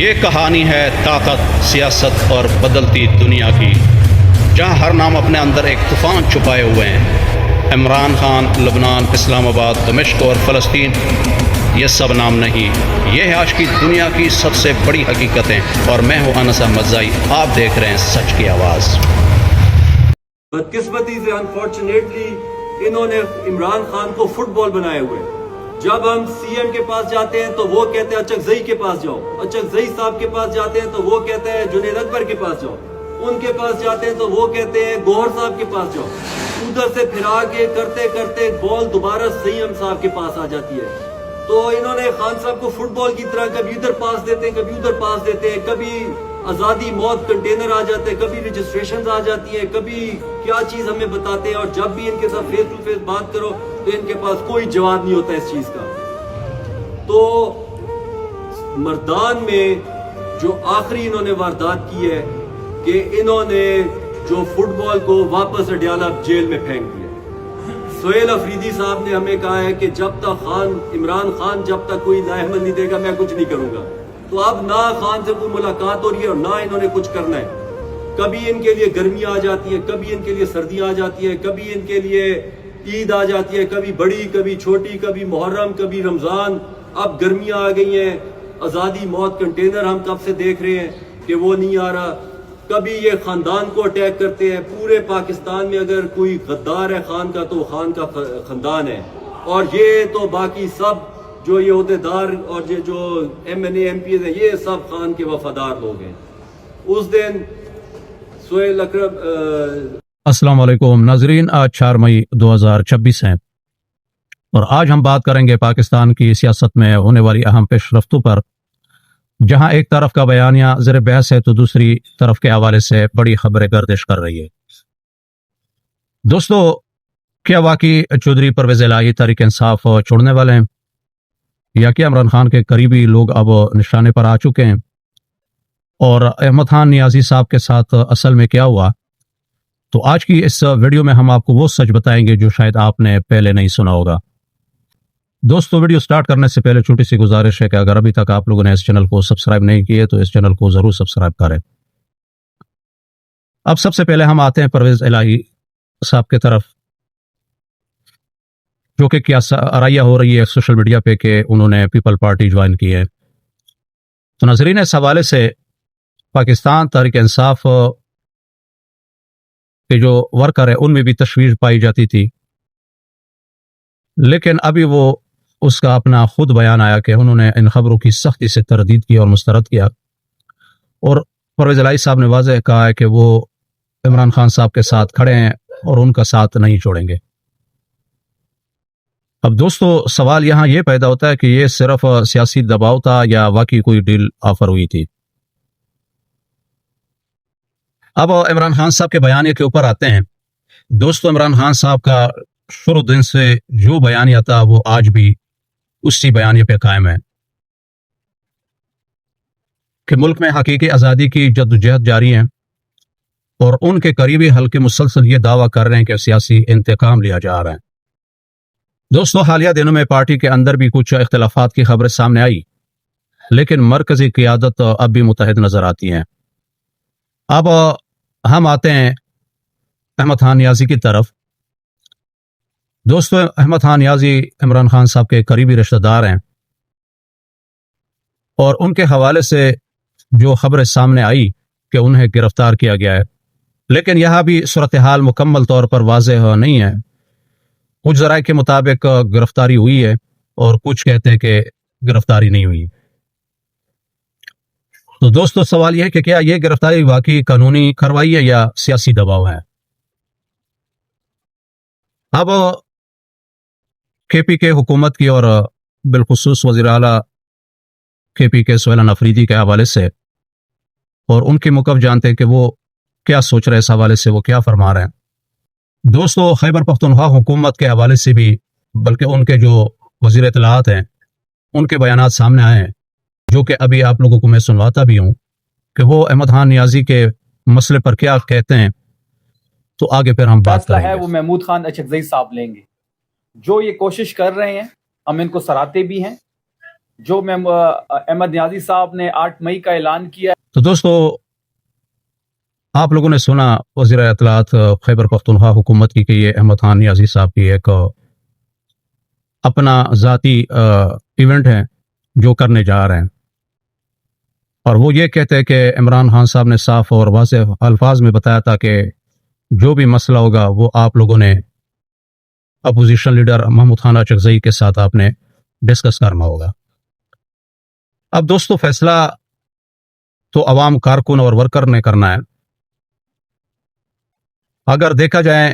یہ کہانی ہے طاقت، سیاست اور بدلتی دنیا کی، جہاں ہر نام اپنے اندر ایک طوفان چھپائے ہوئے ہیں۔ عمران خان، لبنان، اسلام آباد، دمشق اور فلسطین، یہ سب نام نہیں، یہ ہے آج کی دنیا کی سب سے بڑی حقیقتیں، اور میں ہوں انس احمد زائی، آپ دیکھ رہے ہیں سچ کی آواز۔ بدقسمتی سے انفارچونیٹلی انہوں نے عمران خان کو فٹ بال بنائے ہوئے۔ جب ہم سی ایم کے پاس جاتے ہیں تو وہ کہتے ہیں اچکزئی کے پاس جاؤ، اچکزئی صاحب کے پاس جاتے ہیں تو وہ کہتے ہیں جنید اکبر کے پاس جاؤ، ان کے پاس جاتے ہیں تو وہ کہتے ہیں گوہر صاحب کے پاس جاؤ۔ ادھر سے پھرا کے کرتے کرتے بال دوبارہ سی ایم صاحب کے پاس آ جاتی ہے۔ تو انہوں نے خان صاحب کو فٹ بال کی طرح کبھی ادھر پاس دیتے ہیں، کبھی ادھر پاس دیتے ہیں، کبھی آزادی موت کنٹینر آ جاتے ہیں، کبھی رجسٹریشنز آ جاتی ہیں، کبھی کیا چیز ہمیں بتاتے ہیں، اور جب بھی ان کے ساتھ فیس ٹو فیس بات کرو تو ان کے پاس کوئی جواب نہیں ہوتا اس چیز کا۔ تو مردان میں جو آخری انہوں نے واردات کی ہے کہ انہوں نے جو فٹ بال کو واپس اڈیالہ جیل میں پھینک دیا۔ سہیل افریدی صاحب نے ہمیں کہا ہے کہ جب تک عمران خان جب تک کوئی لاہمل نہیں دے گا میں کچھ نہیں کروں گا۔ تو اب نہ خان سے کوئی ملاقات ہو رہی ہے اور نہ انہوں نے کچھ کرنا ہے۔ کبھی ان کے لیے گرمی آ جاتی ہے، کبھی ان کے لیے سردیاں آ جاتی ہے، کبھی ان کے لیے عید آ جاتی ہے، کبھی بڑی کبھی چھوٹی، کبھی محرم کبھی رمضان۔ اب گرمیاں آ گئی ہیں، آزادی موت کنٹینر ہم کب سے دیکھ رہے ہیں کہ وہ نہیں آ رہا۔ کبھی یہ خاندان کو اٹیک کرتے ہیں۔ پورے پاکستان میں اگر کوئی غدار ہے خان کا تو خان کا خاندان ہے، اور یہ تو باقی سب جو یہ عہدیدار اور یہ جو M N A M P ہیں یہ سب خان کے وفادار لوگ ہیں۔ اس دن سہیل اکرم السلام علیکم ناظرین، آج 4 مئی 2026 ہے، اور آج ہم بات کریں گے پاکستان کی سیاست میں ہونے والی اہم پیش رفتوں پر، جہاں ایک طرف کا بیانیہ زیر بحث ہے تو دوسری طرف کے حوالے سے بڑی خبریں گردش کر رہی ہے۔ دوستو، کیا واقعی چودھری پرویز الہی تحریک انصاف چھوڑنے والے ہیں، یا کیا عمران خان کے قریبی لوگ اب نشانے پر آ چکے ہیں؟ اور احمد خان نیازی صاحب کے ساتھ اصل میں کیا ہوا؟ تو آج کی اس ویڈیو میں ہم آپ کو وہ سچ بتائیں گے جو شاید آپ نے پہلے نہیں سنا ہوگا۔ دوستو، ویڈیو سٹارٹ کرنے سے پہلے چھوٹی سی گزارش ہے کہ اگر ابھی تک آپ لوگوں نے اس چینل کو سبسکرائب نہیں کیے تو اس چینل کو ضرور سبسکرائب کریں۔ اب سب سے پہلے ہم آتے ہیں پرویز الہی صاحب کے طرف، جو کہ کیا آرائیہ ہو رہی ہے سوشل میڈیا پہ کہ انہوں نے پیپل پارٹی جوائن کی ہے۔ تو ناظرین، اس حوالے سے پاکستان تحریک انصاف کے جو ورکر ہے ان میں بھی تشویش پائی جاتی تھی، لیکن ابھی وہ اس کا اپنا خود بیان آیا کہ انہوں نے ان خبروں کی سختی سے تردید کی اور مسترد کیا، اور پرویز الہی صاحب نے واضح کہا ہے کہ وہ عمران خان صاحب کے ساتھ کھڑے ہیں اور ان کا ساتھ نہیں چھوڑیں گے۔ اب دوستو، سوال یہاں یہ پیدا ہوتا ہے کہ یہ صرف سیاسی دباؤ تھا یا واقعی کوئی ڈیل آفر ہوئی تھی؟ اب عمران خان صاحب کے بیانیے کے اوپر آتے ہیں۔ دوستو، عمران خان صاحب کا شروع دن سے جو بیانیہ تھا وہ آج بھی اسی بیانیے پہ قائم ہے کہ ملک میں حقیقی آزادی کی جدوجہد جاری ہے، اور ان کے قریبی حلقے مسلسل یہ دعویٰ کر رہے ہیں کہ سیاسی انتقام لیا جا رہا ہے۔ دوستو، حالیہ دنوں میں پارٹی کے اندر بھی کچھ اختلافات کی خبریں سامنے آئی، لیکن مرکزی قیادت اب بھی متحد نظر آتی ہے۔ اب ہم آتے ہیں احمد خان نیازی کی طرف۔ دوستو، احمد خان نیازی عمران خان صاحب کے قریبی رشتہ دار ہیں، اور ان کے حوالے سے جو خبریں سامنے آئی کہ انہیں گرفتار کیا گیا ہے، لیکن یہاں بھی صورتحال مکمل طور پر واضح نہیں ہے۔ کچھ ذرائع کے مطابق گرفتاری ہوئی ہے اور کچھ کہتے ہیں کہ گرفتاری نہیں ہوئی۔ تو دوستو، سوال یہ ہے کہ کیا یہ گرفتاری واقعی قانونی کارروائی ہے یا سیاسی دباؤ ہے؟ اب کے پی کے حکومت کی اور بالخصوص وزیر اعلیٰ کے پی کے سہیل افریدی کے حوالے سے، اور ان کے موقف جانتے ہیں کہ وہ کیا سوچ رہے ہیں اس حوالے سے، وہ کیا فرما رہے ہیں۔ دوستو، خیبر پختونخوا حکومت کے حوالے سے بھی، بلکہ ان کے جو وزیر اطلاعات ہیں ان کے بیانات سامنے آئے ہیں، جو کہ ابھی آپ لوگوں کو میں سنواتا بھی ہوں کہ وہ احمد خان نیازی کے مسئلے پر کیا کہتے ہیں، تو آگے پھر ہم بات کریں گے۔ وہ محمود خان اچکزئی صاحب لیں گے، جو یہ کوشش کر رہے ہیں، ہم ان کو سراہتے بھی ہیں جو احمد نیازی صاحب نے 8 مئی کا اعلان کیا. تو دوستو آپ لوگوں نے سنا وزیر اطلاعات خیبر پختونخوا حکومت کی کہ یہ احمد خان نیازی صاحب کی ایک اپنا ذاتی ایونٹ ہے جو کرنے جا رہے ہیں، اور وہ یہ کہتے ہیں کہ عمران خان صاحب نے صاف اور واضح الفاظ میں بتایا تھا کہ جو بھی مسئلہ ہوگا وہ آپ لوگوں نے اپوزیشن لیڈر محمود خان اچکزئی کے ساتھ آپ نے ڈسکس کرنا ہوگا. اب دوستو فیصلہ تو عوام کارکن اور ورکر نے کرنا ہے. اگر دیکھا جائے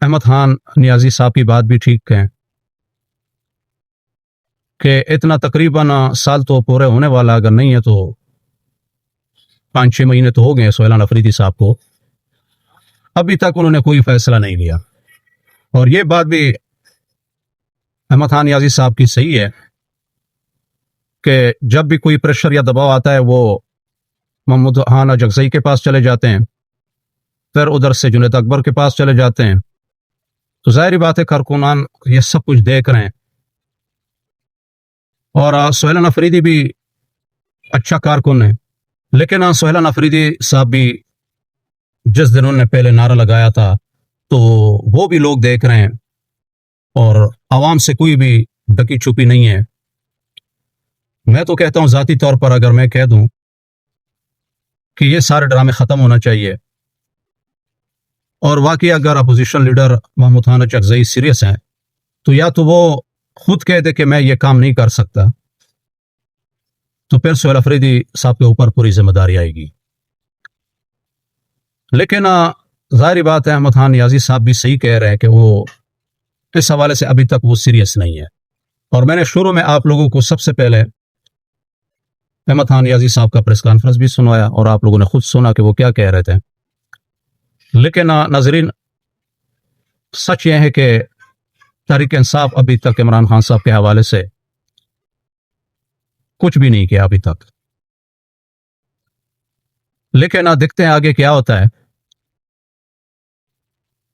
احمد خان نیازی صاحب کی بات بھی ٹھیک ہے کہ اتنا تقریباً سال تو پورے ہونے والا اگر نہیں ہے تو 5-6 مہینے تو ہو گئے سہیلان افریدی صاحب کو، ابھی تک انہوں نے کوئی فیصلہ نہیں لیا. اور یہ بات بھی احمد خان نیازی صاحب کی صحیح ہے کہ جب بھی کوئی پریشر یا دباؤ آتا ہے وہ محمود خان اچکزئی کے پاس چلے جاتے ہیں، پھر ادھر سے جنید اکبر کے پاس چلے جاتے ہیں. تو ظاہری بات ہے کارکنان یہ سب کچھ دیکھ رہے ہیں. اور سہیلان افریدی بھی اچھا کارکن ہے، لیکن سہیلان افریدی صاحب بھی جس دن انہوں نے پہلے نعرہ لگایا تھا تو وہ بھی لوگ دیکھ رہے ہیں، اور عوام سے کوئی بھی ڈکی چھپی نہیں ہے. میں تو کہتا ہوں ذاتی طور پر اگر میں کہہ دوں کہ یہ سارے ڈرامے ختم ہونا چاہیے، اور واقعی اگر opposition leader Mahmood Khan Achakzai serious ہیں تو یا تو وہ خود کہہ دے کہ میں یہ کام نہیں کر سکتا، تو پھر سہیل افریدی صاحب کے اوپر پوری ذمہ داری آئے گی. لیکن ظاہری بات ہے احمد خان نیازی صاحب بھی صحیح کہہ رہے ہیں کہ وہ اس حوالے سے ابھی تک وہ سیریس نہیں ہے. اور میں نے شروع میں آپ لوگوں کو سب سے پہلے احمد خان نیازی صاحب کا پریس کانفرنس بھی سنوایا، اور آپ لوگوں نے خود سنا کہ وہ کیا کہہ رہے تھے. لیکن ناظرین سچ یہ ہے کہ تحریک انصاف ابھی تک عمران خان صاحب کے حوالے سے کچھ بھی نہیں کیا ابھی تک. لیکن دیکھتے ہیں آگے کیا ہوتا ہے.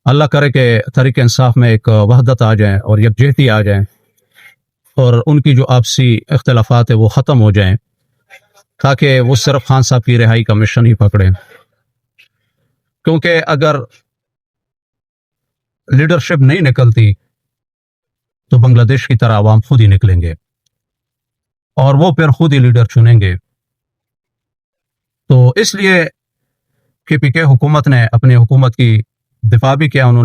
اللہ کرے کہ تحریک انصاف میں ایک وحدت آ جائیں اور یکجہتی آ جائیں، اور ان کی جو آپسی اختلافات ہیں وہ ختم ہو جائیں، تاکہ وہ صرف خان صاحب کی رہائی کا مشن ہی پکڑیں. کیونکہ اگر لیڈرشپ نہیں نکلتی تو بنگلہ دیش کی طرح عوام خود ہی نکلیں گے، اور وہ پھر خود ہی لیڈر چنیں گے. تو اس لیے کے پی کے حکومت نے اپنی حکومت کی دفاع بھی کیا. انہوں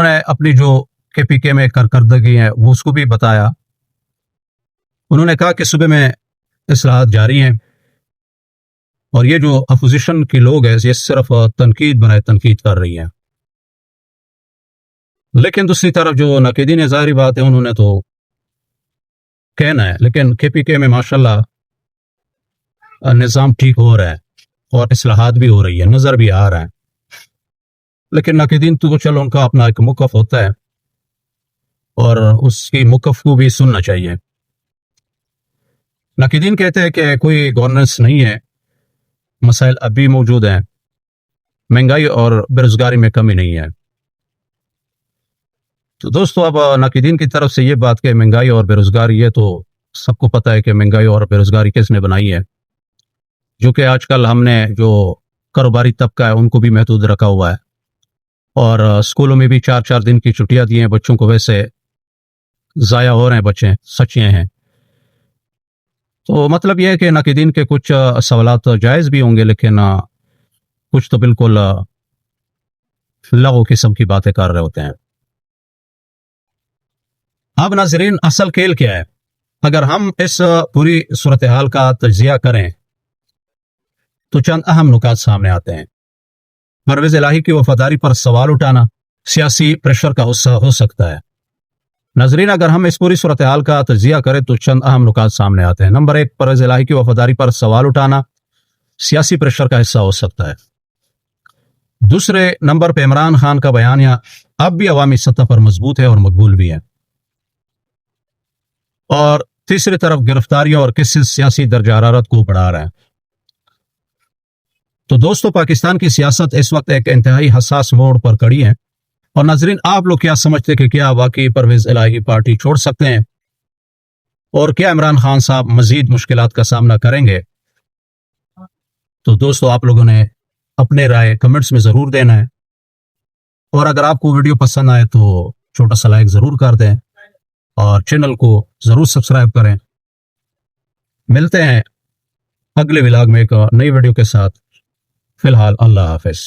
نے اپنی جو کے پی کے میں کارکردگی ہے وہ اس کو بھی بتایا. انہوں نے کہا کہ صوبے میں اصلاحات جاری ہیں، اور یہ جو اپوزیشن کے لوگ ہیں یہ صرف تنقید بنائے تنقید کر رہی ہیں. لیکن دوسری طرف جو ناقدین ظاہری بات ہے انہوں نے تو کہنا ہے، لیکن کے پی کے میں ماشاءاللہ نظام ٹھیک ہو رہا ہے اور اصلاحات بھی ہو رہی ہے، نظر بھی آ رہا ہے. لیکن ناقدین تو چلو ان کا اپنا ایک موقف ہوتا ہے، اور اس کی موقف کو بھی سننا چاہیے. ناقدین کہتے ہیں کہ کوئی گورننس نہیں ہے، مسائل اب بھی موجود ہیں، مہنگائی اور بے روزگاری میں کمی نہیں ہے. تو دوستو اب ناقدین کی طرف سے یہ بات کہ مہنگائی اور بے روزگاری، یہ تو سب کو پتہ ہے کہ مہنگائی اور بے روزگاری کس نے بنائی ہے، جو کہ آج کل ہم نے جو کاروباری طبقہ ہے ان کو بھی محدود رکھا ہوا ہے، اور اسکولوں میں بھی 4 دن کی چھٹیاں دی ہیں بچوں کو. ویسے ضائع ہو رہے ہیں بچے، سچ یہ ہیں. تو مطلب یہ ہے کہ ناقدین کے کچھ سوالات جائز بھی ہوں گے، لیکن کچھ تو بالکل لغو قسم کی باتیں کر رہے ہوتے ہیں. اب ناظرین اصل کھیل کیا ہے؟ اگر ہم اس پوری صورتحال کا تجزیہ کریں تو چند اہم نکات سامنے آتے ہیں. پرویز الہی کی وفاداری پر سوال اٹھانا سیاسی پریشر کا حصہ ہو سکتا ہے. ناظرین اگر ہم اس پوری صورتحال کا تجزیہ کریں تو چند اہم نکات سامنے آتے ہیں. نمبر 1، پرویز الہی کی وفاداری پر سوال اٹھانا سیاسی پریشر کا حصہ ہو سکتا ہے. دوسرے نمبر پہ عمران خان کا بیانیہ اب بھی عوامی سطح پر مضبوط ہے اور مقبول بھی ہے. اور تیسری طرف گرفتاریوں اور کیسز سیاسی درجہ حرارت کو بڑھا رہا ہے. تو دوستو پاکستان کی سیاست اس وقت ایک انتہائی حساس موڑ پر کھڑی ہے. اور ناظرین آپ لوگ کیا سمجھتے کہ کیا واقعی پرویز الہی پارٹی چھوڑ سکتے ہیں؟ اور کیا عمران خان صاحب مزید مشکلات کا سامنا کریں گے؟ تو دوستو آپ لوگوں نے اپنے رائے کمنٹس میں ضرور دینا ہے، اور اگر آپ کو ویڈیو پسند آئے تو چھوٹا سا لائک ضرور کر دیں اور چینل کو ضرور سبسکرائب کریں۔ ملتے ہیں اگلے ولاگ میں ایک نئی ویڈیو کے ساتھ، فی الحال اللہ حافظ۔